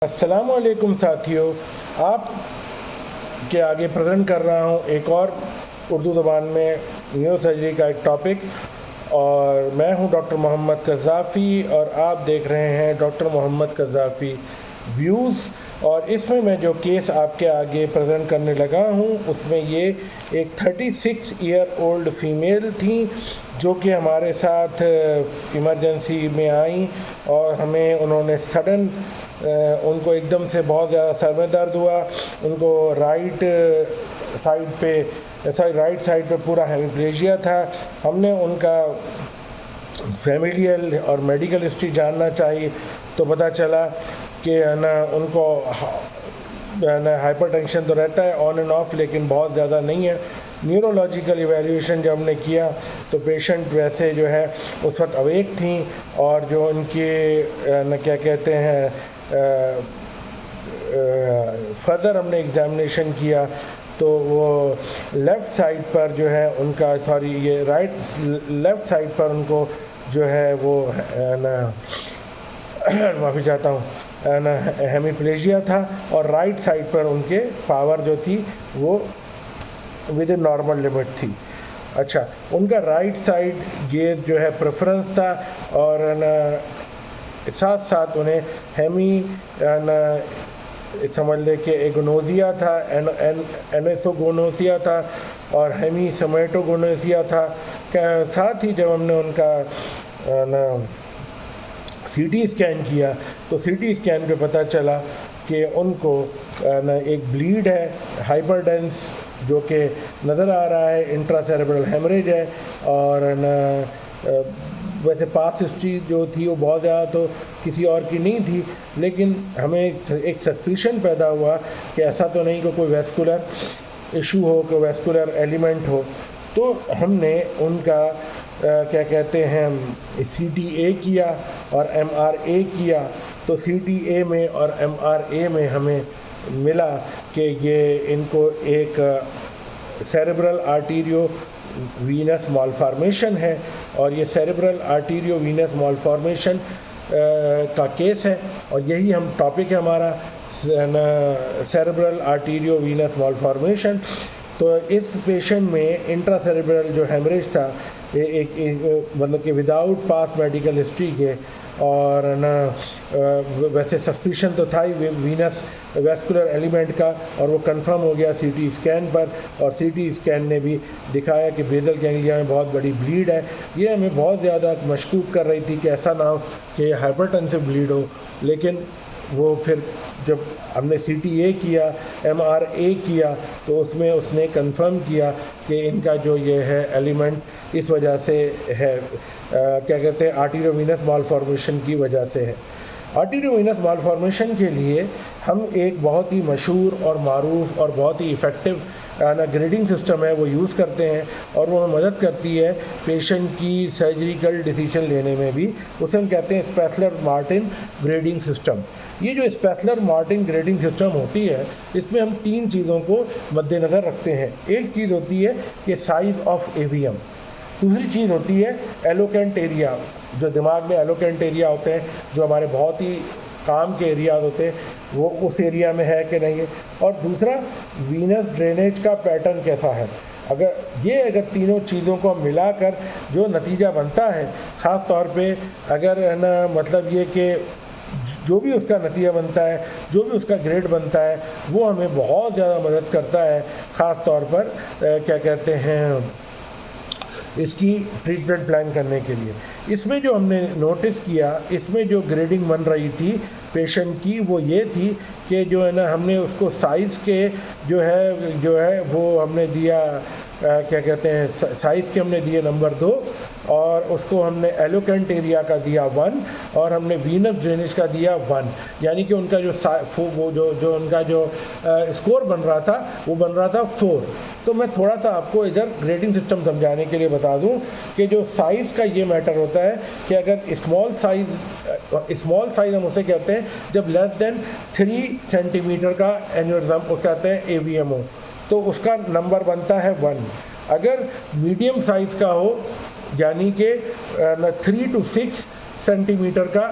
अस्सलाम वालेकुम साथियों, आप के आगे प्रेजेंट कर रहा हूँ एक और उर्दू ज़बान में न्यूरो सर्जरी का एक टॉपिक। और मैं हूँ डॉक्टर मोहम्मद कज़ाफ़ी और आप देख रहे हैं डॉक्टर मोहम्मद कज़ाफ़ी व्यूज़। और इसमें मैं जो केस आपके आगे प्रेजेंट करने लगा हूँ उसमें ये एक 36 ईयर ओल्ड फ़ीमेल थी जो कि हमारे साथ इमरजेंसी में आई और हमें उन्होंने सडन उनको एकदम से बहुत ज़्यादा सर में दर्द हुआ। उनको राइट साइड पे पूरा हेमिप्लेजिया था। हमने उनका फैमिलियल और मेडिकल हिस्ट्री जानना चाहिए तो पता चला कि है ना उनको हाइपरटेंशन तो रहता है ऑन एंड ऑफ, लेकिन बहुत ज़्यादा नहीं है। न्यूरोलॉजिकल इवैल्यूएशन जब हमने किया तो पेशेंट वैसे जो है उस वक्त अवेक थी और जो उनके क्या कहते हैं फर्दर हमने एग्ज़ामिनेशन किया तो वो लेफ़्ट साइड पर जो है उनका लेफ़्ट साइड पर उनको जो है वो ना माफ़ी चाहता हूँ ना हेमिप्लेजिया था और राइट साइड पर उनके पावर जो थी वो विद इन नॉर्मल लिमिट थी। अच्छा, उनका राइट साइड गेज जो है प्रेफरेंस था और ना साथ साथ उन्हें समझ ले कि एगोनोसिया था, एनेसोगोनोसिया था और हेमीसोमेटोगोनोसिया था। साथ ही जब हमने उनका सीटी स्कैन किया तो सीटी स्कैन पे पता चला कि उनको एक ब्लीड है, हाइपरडेंस जो कि नज़र आ रहा है, इंट्रासेरेब्रल हेमरेज है और वैसे पास्ट हिस्ट्री जो थी वो बहुत ज़्यादा तो किसी और की नहीं थी, लेकिन हमें एक सस्पिशन पैदा हुआ कि ऐसा तो नहीं कि कोई वेस्कुलर इशू हो, कोई वेस्कुलर एलिमेंट हो। तो हमने उनका क्या कहते हैं CTA किया और MRA किया। तो CTA में और MRA में हमें मिला कि ये इनको एक सेरेब्रल आर्टीरियो वीनस मालफॉर्मेशन है और ये सेरेब्रल आर्टीरियो वीनस मालफॉर्मेशन का केस है और यही हम टॉपिक है हमारा, सेरेब्रल आर्टीरियो वीनस मालफॉर्मेशन। तो इस पेशेंट में इंट्रासेरेब्रल जो हेमरेज था एक मतलब कि विदाउट पास मेडिकल हिस्ट्री के और ना वैसे सस्पिशन तो था ही वीनस वेस्कुलर एलिमेंट का और वो कंफर्म हो गया CT स्कैन पर और CT स्कैन ने भी दिखाया कि बेसल गैंग्लिया में बहुत बड़ी ब्लीड है। ये हमें बहुत ज़्यादा मशकूक कर रही थी कि ऐसा ना हो कि हाइपरटेंसिव ब्लीड हो, लेकिन वो फिर जब हमने CTA किया, MRA किया तो उसमें उसने कंफर्म किया कि इनका जो ये है एलिमेंट इस वजह से है, क्या कहते हैं आर्टीरियोवीनस मालफॉर्मेशन की वजह से है। आर्टीरियोवीनस मालफॉर्मेशन के लिए हम एक बहुत ही मशहूर और मारूफ और बहुत ही इफ़ेक्टिव ग्रेडिंग सिस्टम है वो यूज़ करते हैं और वो हमें मदद करती है पेशेंट की सर्जिकल डिसीजन लेने में भी। उसे हम कहते हैं स्पेसलर मार्टिन ग्रेडिंग सिस्टम। ये जो स्पेसलर मार्टिन ग्रेडिंग सिस्टम होती है इसमें हम 3 चीज़ों को मद्देनज़र रखते हैं। एक चीज़ होती है कि साइज़ ऑफ एवियम, दूसरी चीज़ होती है एलोकेंट एरिया, जो दिमाग में एलोकेंट एरिया होते हैं जो हमारे बहुत ही काम के एरियाज होते हैं वो उस एरिया में है कि नहीं है, और दूसरा वीनस ड्रेनेज का पैटर्न कैसा है। अगर तीनों चीज़ों को मिलाकर जो नतीजा बनता है, ख़ास तौर पे अगर है ना मतलब ये कि जो भी उसका नतीजा बनता है, जो भी उसका ग्रेड बनता है वो हमें बहुत ज़्यादा मदद करता है, ख़ास तौर पर क्या कहते हैं इसकी ट्रीटमेंट प्लान करने के लिए। इसमें जो हमने नोटिस किया, इसमें जो ग्रेडिंग बन रही थी पेशेंट की वो ये थी कि जो है ना हमने उसको साइज़ के जो है वो हमने दिया क्या कहते हैं साइज़ के हमने दिए नंबर 2 और उसको हमने एलोकेंट एरिया का दिया 1 और हमने वीनस ड्रेनेज का दिया 1, यानी कि उनका जो उनका जो स्कोर बन रहा था वो बन रहा था 4। तो मैं थोड़ा सा आपको इधर ग्रेडिंग सिस्टम समझाने के लिए बता दूं कि जो साइज़ का ये मैटर होता है कि अगर स्मॉल साइज़ हम उसे कहते हैं जब लेस देन 3 सेंटीमीटर का एन्यूरिज्म वो कहते हैं AVM हो तो उसका नंबर बनता है 1। अगर मीडियम साइज़ का हो यानी कि 3 to 6 सेंटीमीटर का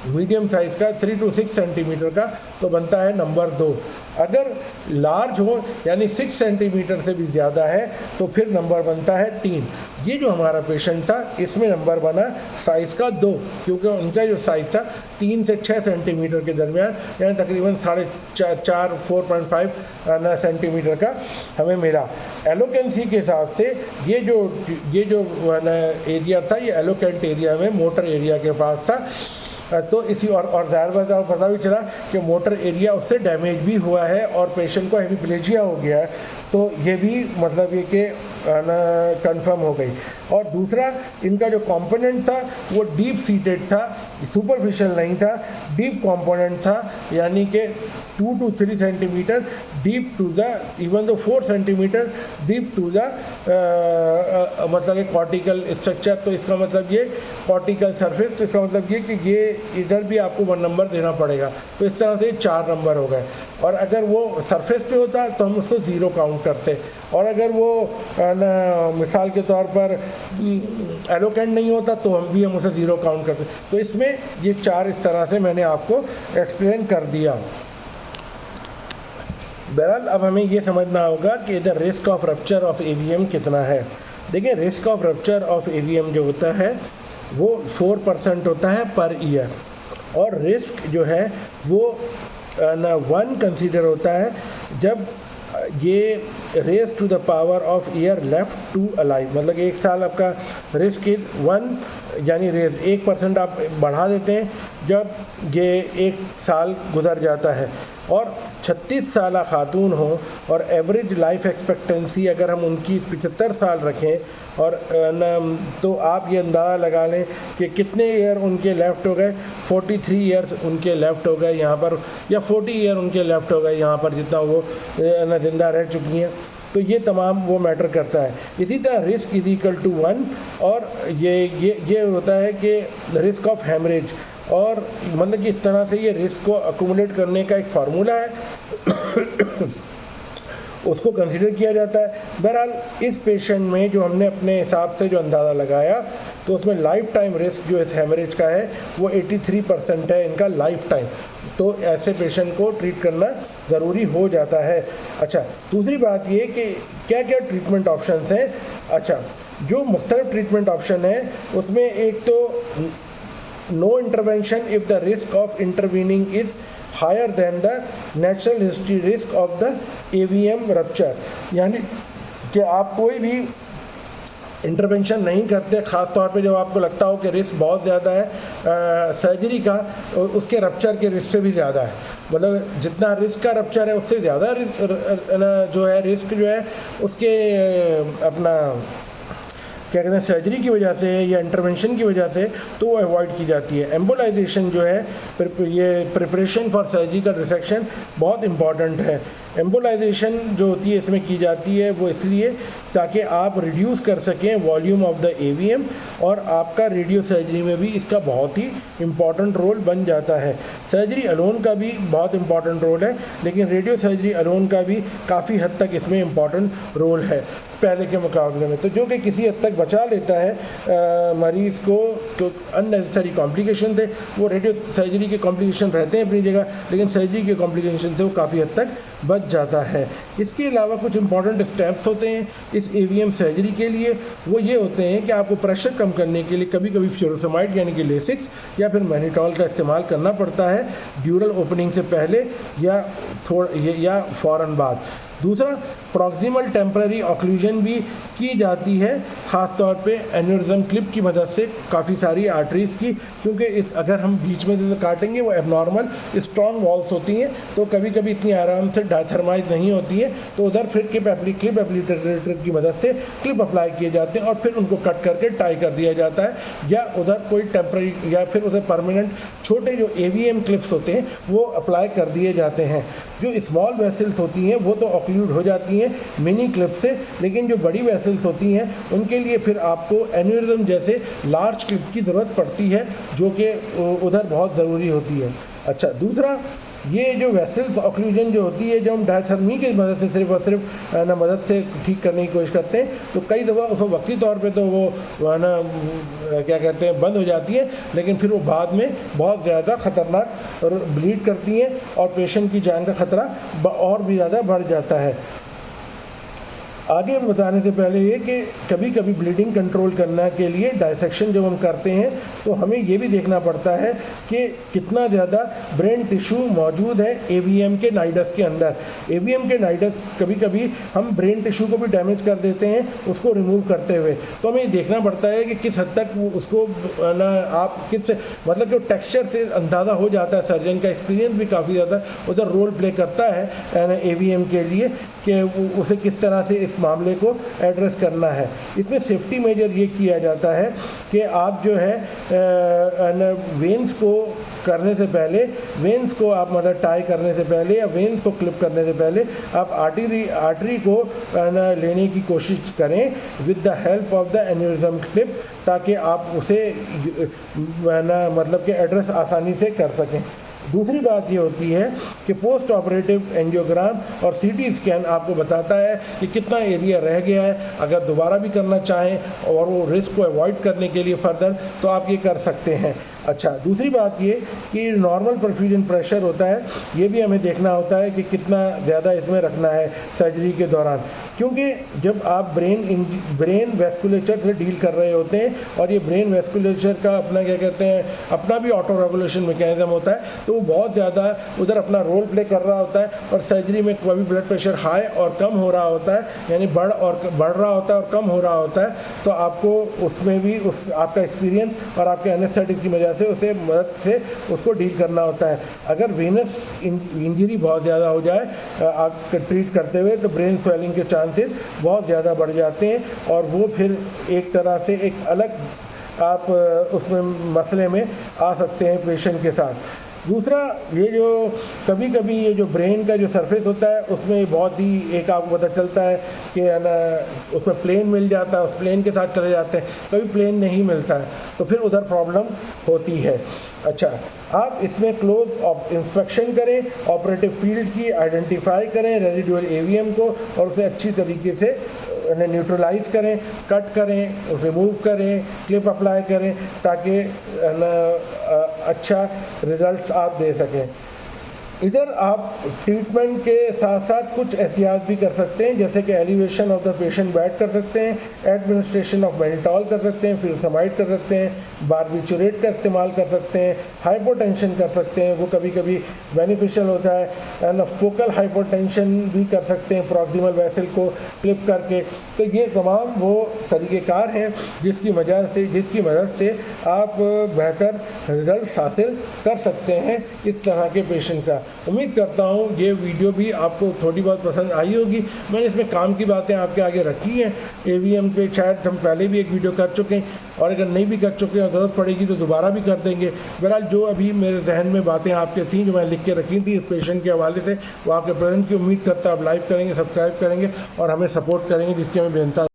मीडियम साइज़ का 3 to 6 सेंटीमीटर का तो बनता है नंबर 2। अगर लार्ज हो यानी 6 सेंटीमीटर से भी ज़्यादा है तो फिर नंबर बनता है 3। ये जो हमारा पेशेंट था इसमें नंबर बना साइज़ का 2, क्योंकि उनका जो साइज़ था 3 से 6 सेंटीमीटर के दरमियान, यानी तकरीबन 4.5 सेंटीमीटर का हमें मिला। एलोकेंसी के हिसाब से ये जो एरिया था ये एलोकेंट एरिया में मोटर एरिया के पास था। तो इसी और ज़ाहिर बात पता भी चला कि मोटर एरिया उससे डैमेज भी हुआ है और पेशेंट को हेमीप्लेजिया हो गया है। तो ये भी मतलब ये कि कंफर्म हो गई। और दूसरा इनका जो कंपोनेंट था वो डीप सीटेड था, सुपरफिशियल नहीं था, डीप कंपोनेंट था, यानी कि 2 to 3 centimetre deep to the even दो 4 सेंटीमीटर डीप टू द मतलब ये कॉर्टिकल स्ट्रक्चर। तो इसका मतलब ये कॉर्टिकल सरफेस, तो इसका मतलब ये कि ये इधर भी आपको 1 नंबर देना पड़ेगा। तो इस तरह से 4 नंबर हो गए। और अगर वो सरफेस पे होता तो हम उसको 0 काउंट करते, और अगर वो मिसाल के तौर पर एलोकेंट नहीं होता तो हम उसे 0 काउंट करते। तो इसमें ये 4 इस तरह से मैंने आपको एक्सप्लेन कर दिया। बहरहाल अब हमें ये समझना होगा कि the risk of rupture of AVM कितना है। देखिए, risk of rupture of AVM जो होता है वो 4% होता है पर ईयर, और रिस्क जो है वो 1 कंसीडर होता है जब ये raise to the power of year left to alive, मतलब 1 साल आपका रिस्क इज 1, यानी रेज 1% आप बढ़ा देते हैं जब ये 1 साल गुजर जाता है। और 36 साल खातून हो और एवरेज लाइफ एक्सपेक्टेंसी अगर हम उनकी 75 साल रखें और तो आप ये अंदाज़ा लगा लें कि कितने ईयर उनके लेफ़्ट हो गए। 43 ईयर्स उनके लेफ़्ट हो गए यहाँ पर, या 40 ईयर उनके लेफ़्ट हो गए यहाँ पर, जितना वो ज़िंदा रह चुकी हैं। तो ये तमाम वो मैटर करता है। इसी तरह रिस्क इज इक्वल टू 1, और ये होता है कि रिस्क ऑफ हेमरेज, और मतलब कि इस तरह से ये रिस्क को अक्यूमुलेट करने का एक फार्मूला है उसको कंसीडर किया जाता है। बहरहाल इस पेशेंट में जो हमने अपने हिसाब से जो अंदाज़ा लगाया तो उसमें लाइफ टाइम रिस्क जो इस हेमरेज का है वो 83% है इनका लाइफ टाइम। तो ऐसे पेशेंट को ट्रीट करना ज़रूरी हो जाता है। अच्छा, दूसरी बात ये कि क्या क्या ट्रीटमेंट ऑप्शंस हैं। अच्छा, जो मुख्तलिफ ट्रीटमेंट ऑप्शन है उसमें एक तो no intervention if the risk of intervening is higher than the natural history risk of the AVM rupture, यानी कि आप कोई भी इंटरवेंशन नहीं करते, ख़ास तौर पे जब आपको लगता हो कि रिस्क बहुत ज़्यादा है सर्जरी का, उसके रप्चर के रिस्क से भी ज़्यादा है। मतलब जितना रिस्क का रप्चर है उससे ज़्यादा जो है रिस्क जो है उसके अपना क्या कहते हैं सर्जरी की वजह से या इंटरवेंशन की वजह से, तो वो अवॉइड की जाती है। एम्बोलाइजेशन जो है ये प्रिपरेशन फॉर सर्जिकल रिसेक्शन बहुत इम्पॉर्टेंट है। एम्बोलाइजेशन जो होती है इसमें की जाती है वो इसलिए ताकि आप रिड्यूस कर सकें वॉल्यूम ऑफ द एवीएम, और आपका रेडियो सर्जरी में भी इसका बहुत ही इम्पॉर्टेंट रोल बन जाता है। सर्जरी अलोन का भी बहुत इम्पॉर्टेंट रोल है, लेकिन रेडियो सर्जरी अलोन का भी काफ़ी हद तक इसमें इम्पॉर्टेंट रोल है पहले के मुकाबले में। तो जो कि किसी हद तक बचा लेता है मरीज़ को, तो अननेसेसरी कॉम्प्लिकेशन थे, वो रेडियो सर्जरी के कॉम्प्लिकेशन रहते हैं अपनी जगह, लेकिन सर्जरी के कॉम्प्लिकेशन से वो काफ़ी हद तक बच जाता है। इसके अलावा कुछ इंपॉर्टेंट स्टेप्स होते हैं इस एवीएम सर्जरी के लिए, वो ये होते हैं कि आपको प्रेशर कम करने के लिए कभी कभी फ्यूरोसेमाइड यानी कि लेसिक्स या फिर मैनिटॉल का इस्तेमाल करना पड़ता है ड्यूरल ओपनिंग से पहले या फ़ौरन बाद। दूसरा, प्रॉक्सिमल टेम्पररी ऑक्लूजन भी की जाती है, ख़ास तौर पे एन्यूरिज्म क्लिप की मदद से काफ़ी सारी आर्टरीज़ की, क्योंकि अगर हम बीच में से काटेंगे वो एबनॉर्मल स्ट्रॉन्ग वॉल्स होती हैं, तो कभी कभी इतनी आराम से डायथर्माइज नहीं होती है, तो उधर फिर क्लिप एप्लीटर की मदद से क्लिप अप्लाई किए जाते हैं और फिर उनको कट करके टाई कर दिया जाता है, या उधर कोई टेम्पररी या फिर उधर परमानेंट छोटे जो एवीएम क्लिप्स होते हैं वो अप्लाई कर दिए जाते हैं। जो स्मॉल वेसल्स होती हैं वो तो ऑक्लूड हो जाती हैं मिनी क्लिप से, लेकिन जो बड़ी वेसल्स होती हैं उनके लिए फिर आपको एन्यूरिज्म जैसे लार्ज क्लिप की ज़रूरत पड़ती है, जो कि उधर बहुत ज़रूरी होती है। अच्छा, दूसरा ये जो वेसल्स ऑक्लूजन जो होती है, जब हम डायथर्मी की मदद से सिर्फ और सिर्फ ना मदद से ठीक करने की कोशिश करते हैं, तो कई दफ़ा उसको वक्ती तौर पे तो वो ना क्या कहते हैं बंद हो जाती है, लेकिन फिर वो बाद में बहुत ज़्यादा ख़तरनाक और ब्लीड करती हैं और पेशेंट की जान का ख़तरा और भी ज़्यादा बढ़ जाता है। आगे बताने से पहले ये कि कभी कभी ब्लीडिंग कंट्रोल करने के लिए डायसेक्शन जब हम करते हैं तो हमें ये भी देखना पड़ता है कि कितना ज़्यादा ब्रेन टिश्यू मौजूद है एवीएम के नाइडस के अंदर। एवीएम के नाइडस कभी कभी हम ब्रेन टिश्यू को भी डैमेज कर देते हैं उसको रिमूव करते हुए, तो हमें देखना पड़ता है कि किस हद तक उसको ना आप किस मतलब कि टेक्सचर से अंदाज़ा हो जाता है। सर्जन का एक्सपीरियंस भी काफ़ी ज़्यादा उधर रोल प्ले करता है एवीएम के लिए कि उसे किस तरह से इस मामले को एड्रेस करना है। इसमें सेफ्टी मेजर ये किया जाता है कि आप जो है वेंस को करने से पहले, वेंस को आप मतलब टाई करने से पहले या वेंस को क्लिप करने से पहले आप आर्टरी को लेने की कोशिश करें with the help of the aneurysm clip, ताकि आप उसे मतलब कि एड्रेस आसानी से कर सकें। दूसरी बात ये होती है कि पोस्ट ऑपरेटिव एंजियोग्राम और सीटी स्कैन आपको बताता है कि कितना एरिया रह गया है। अगर दोबारा भी करना चाहें और वो रिस्क को अवॉइड करने के लिए फर्दर तो आप ये कर सकते हैं। अच्छा, दूसरी बात ये कि नॉर्मल परफ्यूजन प्रेशर होता है, ये भी हमें देखना होता है कि कितना ज़्यादा इसमें रखना है सर्जरी के दौरान, क्योंकि जब आप ब्रेन वेस्कुलेचर से डील कर रहे होते हैं और ये ब्रेन वेस्कुलेचर का अपना क्या कहते हैं अपना भी ऑटो रेगुलेशन मैकेनिज्म होता है, तो वो बहुत ज़्यादा उधर अपना रोल प्ले कर रहा होता है और सर्जरी में कभी ब्लड प्रेशर हाई और कम हो रहा होता है, यानी बढ़ रहा होता है और कम हो रहा होता है, तो आपको उसमें भी आपका एक्सपीरियंस और आपके एनेस्थेटिक की वजह से उसे मदद से उसको डील करना होता है। अगर वेनस इंजरी बहुत ज़्यादा हो जाए आप ट्रीट करते हुए तो ब्रेन स्वेलिंग के चांसेस बहुत ज़्यादा बढ़ जाते हैं और वो फिर एक तरह से एक अलग आप उसमें मसले में आ सकते हैं पेशेंट के साथ। दूसरा, ये जो कभी कभी ये जो ब्रेन का जो सरफेस होता है उसमें बहुत ही एक आपको पता चलता है कि है ना उसमें प्लेन मिल जाता है, उस प्लेन के साथ चले जाते हैं, कभी प्लेन नहीं मिलता है तो फिर उधर प्रॉब्लम होती है। अच्छा, आप इसमें क्लोज इंस्पेक्शन करें, ऑपरेटिव फील्ड की आइडेंटिफाई करें, रेजिडुअल एवीएम को और उसे अच्छी तरीके से न्यूट्रलाइज करें, कट करें, रिमूव करें, क्लिप अप्लाई करें, ताकि अच्छा रिजल्ट आप दे सकें। इधर आप ट्रीटमेंट के साथ साथ कुछ एहतियात भी कर सकते हैं, जैसे कि elevation of the patient bed कर सकते हैं, एडमिनिस्ट्रेशन ऑफ मेल्टॉल कर सकते हैं, फ्यूरोसमाइड कर सकते हैं, बारबिचुरेट का इस्तेमाल कर सकते हैं, हाइपोटेंशन कर सकते हैं, वो कभी कभी बेनिफिशियल होता है, एंड फोकल हाइपोटेंशन भी कर सकते हैं प्रॉक्सिमल वेसल को क्लिप करके। तो ये तमाम वो तरीक़ेकार हैं जिसकी मदद से आप बेहतर रिजल्ट हासिल कर सकते हैं इस तरह के पेशेंट का। उम्मीद करता हूँ ये वीडियो भी आपको थोड़ी बहुत पसंद आई होगी। मैंने इसमें काम की बातें आपके आगे रखी हैं। एवीएम पे शायद हम पहले भी एक वीडियो कर चुके हैं और अगर नहीं भी कर चुके और ज़रूरत पड़ेगी तो दोबारा भी कर देंगे। बहरहाल जो अभी मेरे जहन में बातें आपके थी जो मैंने लिख के रखी थी इस पेशेंट के हवाले से वो आपके प्रेजेंट की उम्मीद करता आप लाइक करेंगे, सब्सक्राइब करेंगे और हमें सपोर्ट करेंगे, जिसकी हमें बेनता